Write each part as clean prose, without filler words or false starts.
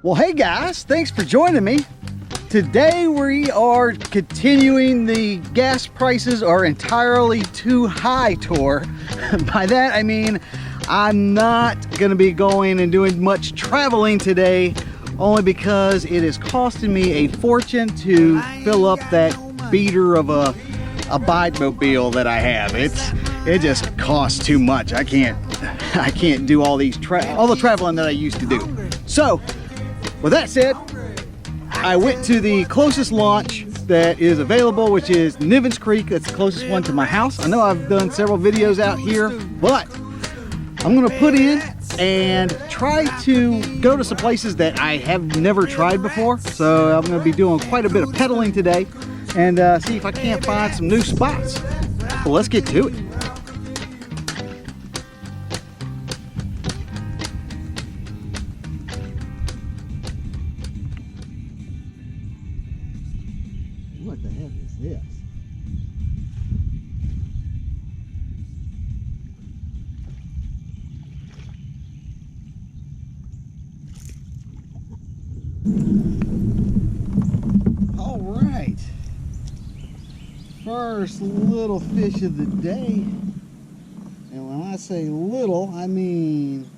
Well, hey guys, thanks for joining me. Today we are continuing the gas prices are entirely too high tour. By that I mean I'm not going to be going and doing much traveling today, only because it is costing me a fortune to fill up that beater of a bike-mobile that I have. It just costs too much. I can't do all the traveling that I used to do. So with that said, I went to the closest launch that is available, which is Nivens Creek. That's the closest one to my house. I know I've done several videos out here, but I'm gonna put in and try to go to some places that I have never tried before. So I'm gonna be doing quite a bit of pedaling today and see if I can't find some new spots. Well, let's get to it. What the heck is this? All right. First little fish of the day. And when I say little, I mean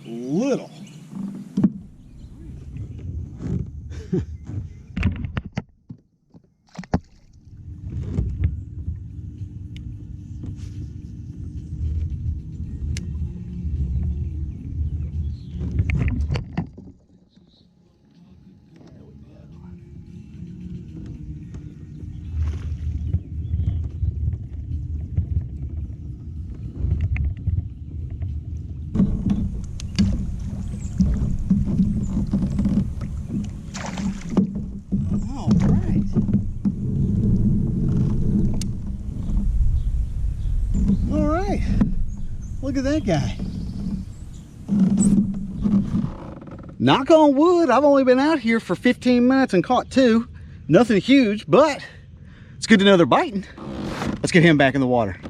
little. Look at that guy. Knock on wood, I've only been out here for 15 minutes and caught two. Nothing huge, but it's good to know they're biting. Let's get him back in the water.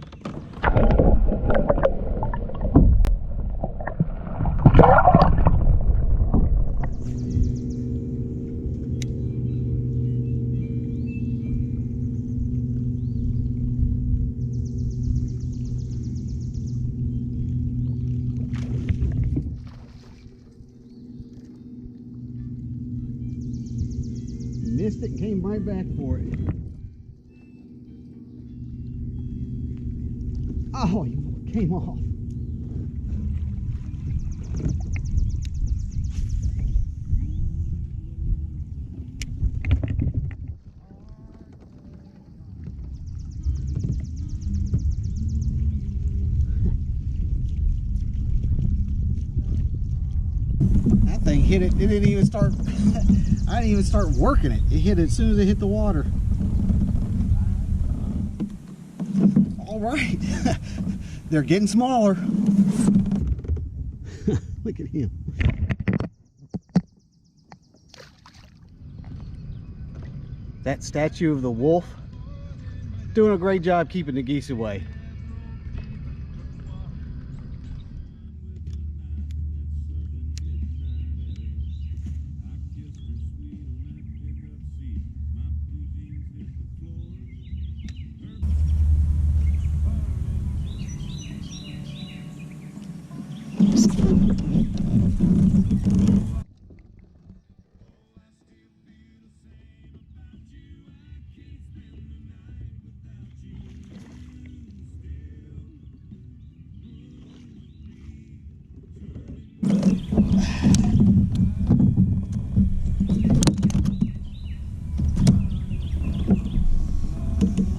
Missed it and came right back for it. Oh, he came off. That thing hit it. It didn't even start. I didn't even start working it. It hit it as soon as it hit the water. All right. They're getting smaller. Look at him. That statue of the wolf doing a great job keeping the geese away.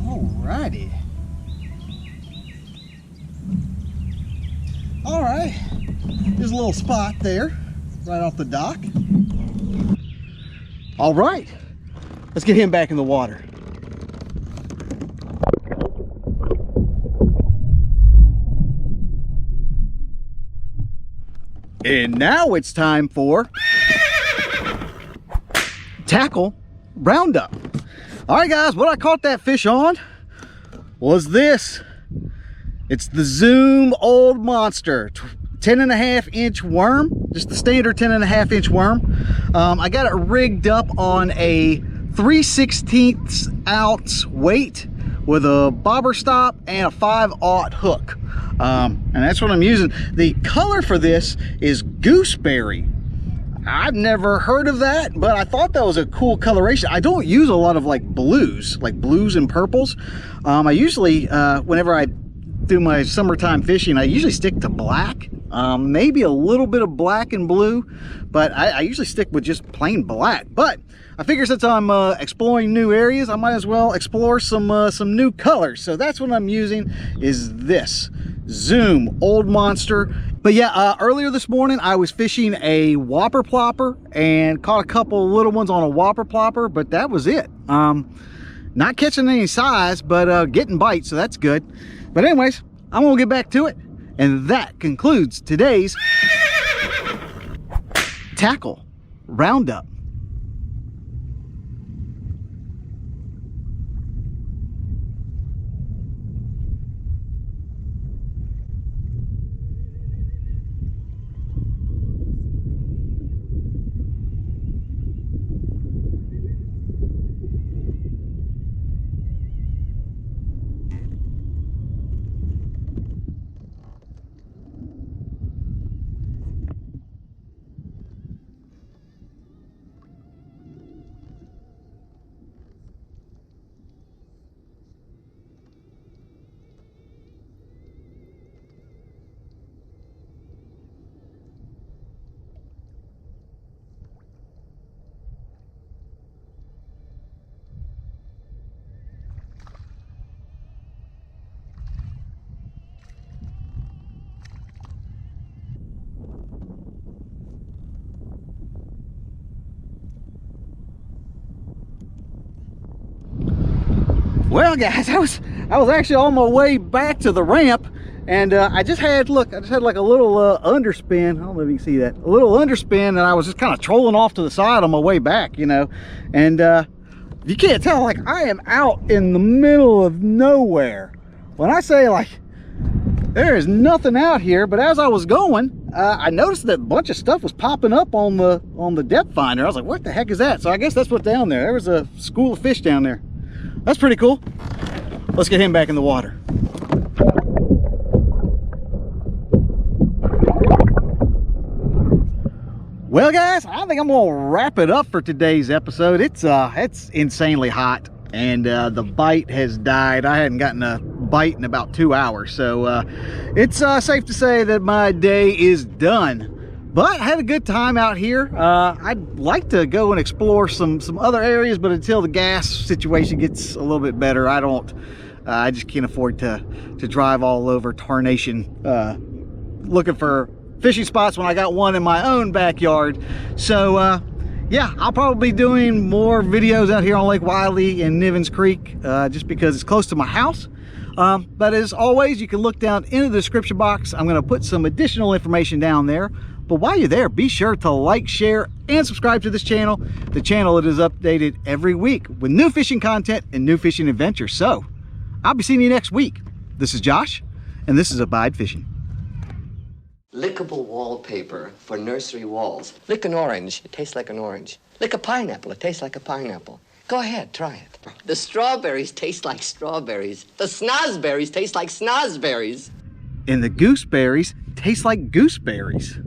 Alrighty. All right, there's a little spot there, right off the dock. All right, let's get him back in the water. And now it's time for tackle roundup. All right guys, what I caught that fish on was this. It's the Zoom Old Monster 10.5-inch worm, just the standard 10.5-inch worm. I got it rigged up on a 3/16 ounce weight with a bobber stop and a 5/0 hook. And that's what I'm using. The color for this is Gooseberry. I've never heard of that, but I thought that was a cool coloration. I don't use a lot of like blues and purples. I usually, whenever I do my summertime fishing, I usually stick to black, maybe a little bit of black and blue, but I usually stick with just plain black. But I figure since I'm exploring new areas, I might as well explore some new colors. So that's what I'm using, is this Zoom Old Monster. But yeah, earlier this morning I was fishing a Whopper Plopper and caught a couple little ones on a Whopper Plopper, but that was it. Not catching any size, but getting bites, so that's good. But anyways, I'm gonna get back to it, and that concludes today's tackle roundup. Well guys, I was actually on my way back to the ramp, and I just had like a little underspin. I don't know if you can see that, a little underspin, and I was just kind of trolling off to the side on my way back, you know. And you can't tell, like, I am out in the middle of nowhere. When I say, like, there is nothing out here, but as I was going, I noticed that a bunch of stuff was popping up on the depth finder. I was like, what the heck is that? So I guess that's what's down there. There was a school of fish down there. That's pretty cool. Let's get him back in the water. Well guys, I think I'm gonna wrap it up for today's episode. It's insanely hot, and the bite has died. I hadn't gotten a bite in about 2 hours, so it's safe to say that my day is done. But I had a good time out here. I'd like to go and explore some other areas, but until the gas situation gets a little bit better, I just can't afford to drive all over Tarnation looking for fishing spots when I got one in my own backyard. So yeah, I'll probably be doing more videos out here on Lake Wylie and Nivens Creek, just because it's close to my house. But as always, you can look down in the description box. I'm going to put some additional information down there. But while you're there, be sure to like, share, and subscribe to this channel. The channel that is updated every week with new fishing content and new fishing adventures. So I'll be seeing you next week. This is Josh, and this is Abide Fishing. Lickable wallpaper for nursery walls. Lick an orange, it tastes like an orange. Lick a pineapple, it tastes like a pineapple. Go ahead, try it. The strawberries taste like strawberries. The snozberries taste like snozberries. And the gooseberries taste like gooseberries.